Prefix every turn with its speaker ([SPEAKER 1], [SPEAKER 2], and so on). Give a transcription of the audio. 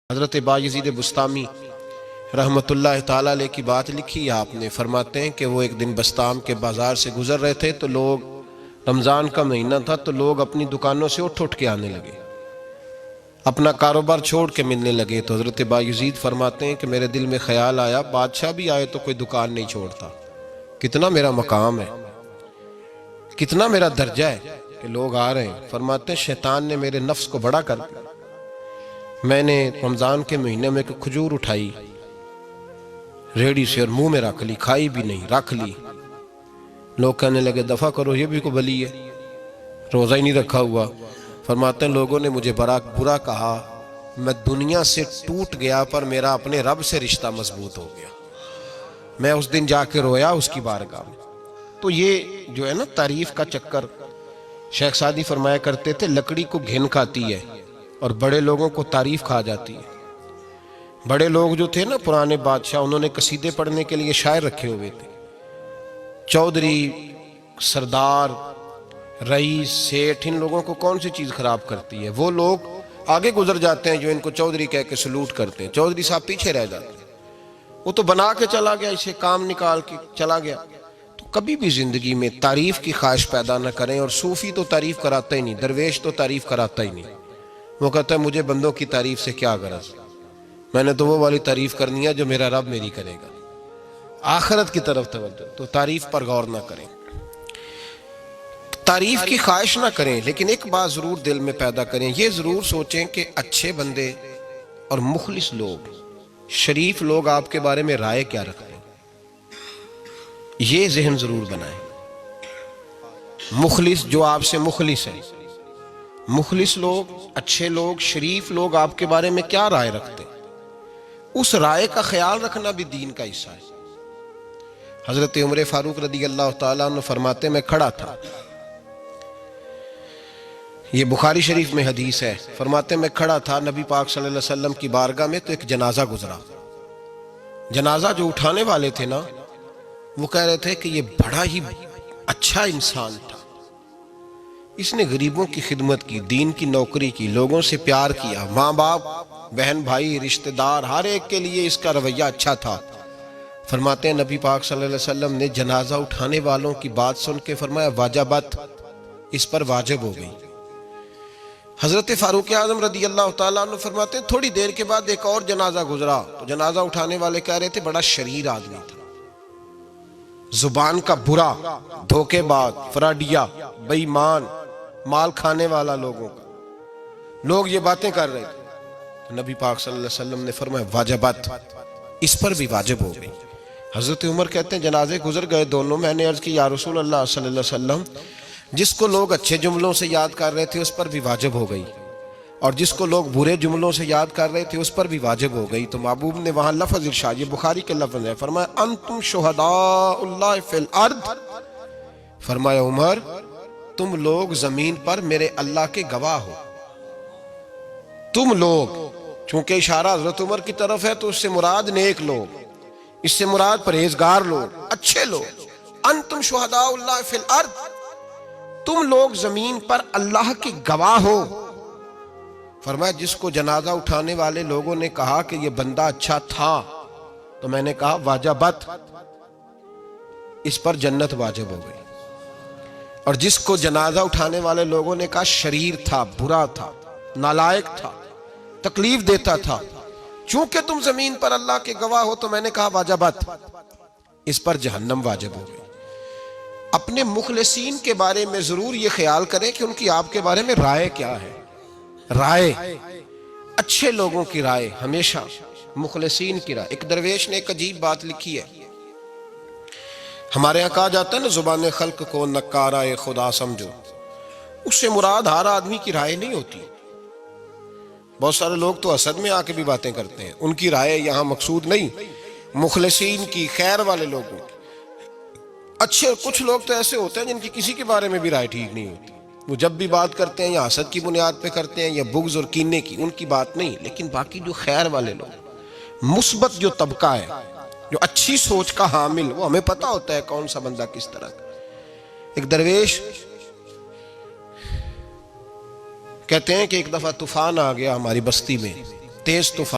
[SPEAKER 1] حضرت بایزید بسطامی رحمۃ اللہ تعالیٰ علیہ کی بات لکھی ہے آپ نے۔ فرماتے ہیں کہ وہ ایک دن بسطام کے بازار سے گزر رہے تھے تو لوگ، رمضان کا مہینہ تھا تو لوگ اپنی دکانوں سے اٹھ کے آنے لگے، اپنا کاروبار چھوڑ کے ملنے لگے۔ تو حضرت بایزید فرماتے ہیں کہ میرے دل میں خیال آیا، بادشاہ بھی آئے تو کوئی دکان نہیں چھوڑتا، کتنا میرا مقام ہے، کتنا میرا درجہ ہے کہ لوگ آ رہے ہیں۔ فرماتے ہیں شیطان نے میرے نفس کو بڑا کر دیا، میں نے رمضان کے مہینے میں ایک کھجور اٹھائی ریڑی سے اور منہ میں رکھ لی، کھائی بھی نہیں، رکھ لی۔ لوگ کہنے لگے دفع کرو، یہ بھی کو بلی ہے، روزہ ہی نہیں رکھا ہوا۔ فرماتے ہیں لوگوں نے مجھے برا کہا، میں دنیا سے ٹوٹ گیا پر میرا اپنے رب سے رشتہ مضبوط ہو گیا۔ میں اس دن جا کے رویا اس کی بارگاہ میں۔ تو یہ جو ہے نا تعریف کا چکر، شیخ سعدی فرمایا کرتے تھے لکڑی کو گھن کھاتی ہے اور بڑے لوگوں کو تعریف کھا جاتی ہے۔ بڑے لوگ جو تھے نا پرانے بادشاہ، انہوں نے قصیدے پڑھنے کے لیے شاعر رکھے ہوئے تھے، چودھری، سردار، رئیس، سیٹھ، ان لوگوں کو کون سی چیز خراب کرتی ہے؟ وہ لوگ آگے گزر جاتے ہیں جو ان کو چودھری کہہ کے سلوٹ کرتے ہیں، چودھری صاحب پیچھے رہ جاتے ہیں۔ وہ تو بنا کے چلا گیا، اسے کام نکال کے چلا گیا۔ تو کبھی بھی زندگی میں تعریف کی خواہش پیدا نہ کریں، اور صوفی تو تعریف کراتا ہی نہیں، درویش تو تعریف کراتا ہی نہیں۔ وہ کہتا ہے مجھے بندوں کی تعریف سے کیا غرض، میں نے تو وہ والی تعریف کرنی ہے جو میرا رب میری کرے گا۔ آخرت کی طرف توجہ، تو تعریف پر غور نہ کریں، تعریف کی خواہش نہ کریں، لیکن ایک بات ضرور دل میں پیدا کریں، یہ ضرور سوچیں کہ اچھے بندے اور مخلص لوگ، شریف لوگ آپ کے بارے میں رائے کیا رکھتے ہیں، یہ ذہن ضرور بنائیں۔ مخلص جو آپ سے مخلص ہے، مخلص لوگ، اچھے لوگ، شریف لوگ آپ کے بارے میں کیا رائے رکھتے ہیں، اس رائے کا خیال رکھنا بھی دین کا حصہ ہے۔ حضرت عمر فاروق رضی اللہ تعالیٰ عنہ فرماتے میں کھڑا تھا، یہ بخاری شریف میں حدیث ہے، فرماتے میں کھڑا تھا نبی پاک صلی اللہ علیہ وسلم کی بارگاہ میں، تو ایک جنازہ گزرا۔ جنازہ جو اٹھانے والے تھے نا، وہ کہہ رہے تھے کہ یہ بڑا ہی اچھا انسان تھا، اس نے غریبوں کی خدمت کی، دین کی نوکری کی، لوگوں سے پیار کیا، ماں باپ، بہن بھائی، رشتہ دار، ہر ایک کے لیے اس کا رویہ اچھا تھا۔ فرماتے ہیں نبی پاک صلی اللہ علیہ وسلم نے جنازہ اٹھانے والوں کی بات سن کے فرمایا واجبت، اس پر واجب ہو گئی۔ حضرت فاروق اعظم رضی اللہ تعالیٰ عنہ فرماتے ہیں تھوڑی دیر کے بعد ایک اور جنازہ گزرا، تو جنازہ اٹھانے والے کہہ رہے تھے بڑا شریر آدمی تھا، زبان کا برا، دھوکے باز، فراڈیا، بے ایمان، مال کھانے والا لوگوں کا، لوگ یہ باتیں کر رہے تھے۔ نبی پاک صلی اللہ علیہ وسلم نے فرمایا واجبت، اس پر بھی واجب ہو گئی۔ حضرت عمر کہتے ہیں جنازے گزر گئے دونوں، میں نے عرض کی یا رسول اللہ صلی اللہ علیہ وسلم، جس کو لوگ اچھے جملوں سے یاد کر رہے تھے اس پر بھی واجب ہو گئی، اور جس کو لوگ برے جملوں سے یاد کر رہے تھے اس پر بھی واجب ہو گئی۔ تو محبوب نے وہاں لفظ ارشاد، یہ بخاری کے لفظ ہے، فرمایا انتم شہداء اللہ فی الارض، فرمایا عمر تم لوگ زمین پر میرے اللہ کے گواہ ہو، تم لوگ، چونکہ اشارہ حضرت عمر کی طرف ہے تو اس سے مراد نیک لوگ، اس سے مراد پرہیزگار لوگ، اچھے لوگ۔ انتم شہداء اللہ فی الارض، تم لوگ زمین پر اللہ کے گواہ ہو۔ فرمایا جس کو جنازہ اٹھانے والے لوگوں نے کہا کہ یہ بندہ اچھا تھا، تو میں نے کہا واجبت، اس پر جنت واجب ہو گئی۔ اور جس کو جنازہ اٹھانے والے لوگوں نے کہا شریر تھا، برا تھا، نالائق تھا، تکلیف دیتا تھا، چونکہ تم زمین پر اللہ کے گواہ ہو، تو میں نے کہا واجبت، اس پر جہنم واجب ہو گئی۔ اپنے مخلصین کے بارے میں ضرور یہ خیال کریں کہ ان کی آپ کے بارے میں رائے کیا ہے۔ رائے، اچھے لوگوں کی رائے، ہمیشہ مخلصین کی رائے۔ ایک درویش نے ایک عجیب بات لکھی ہے، ہمارے یہاں کہا جاتا ہے نا زبان خلق کو نکارہ خدا سمجھو، اس سے مراد ہر آدمی کی رائے نہیں ہوتی۔ بہت سارے لوگ تو حسد میں آ کے بھی باتیں کرتے ہیں، ان کی رائے یہاں مقصود نہیں، مخلصین کی، خیر والے لوگوں کی۔ اچھے کچھ لوگ تو ایسے ہوتے ہیں جن کی کسی کے بارے میں بھی رائے ٹھیک نہیں ہوتی، وہ جب بھی بات کرتے ہیں یا حسد کی بنیاد پہ کرتے ہیں یا بغض اور کینے کی، ان کی بات نہیں۔ لیکن باقی جو خیر والے لوگ، مثبت جو طبقہ ہے، جو اچھی سوچ کا حامل، وہ ہمیں پتہ ہوتا ہے کون سا بندہ کس طرح کا۔ ایک درویش کہتے ہیں کہ ایک دفعہ طوفان آ گیا ہماری بستی میں، تیز طوفان۔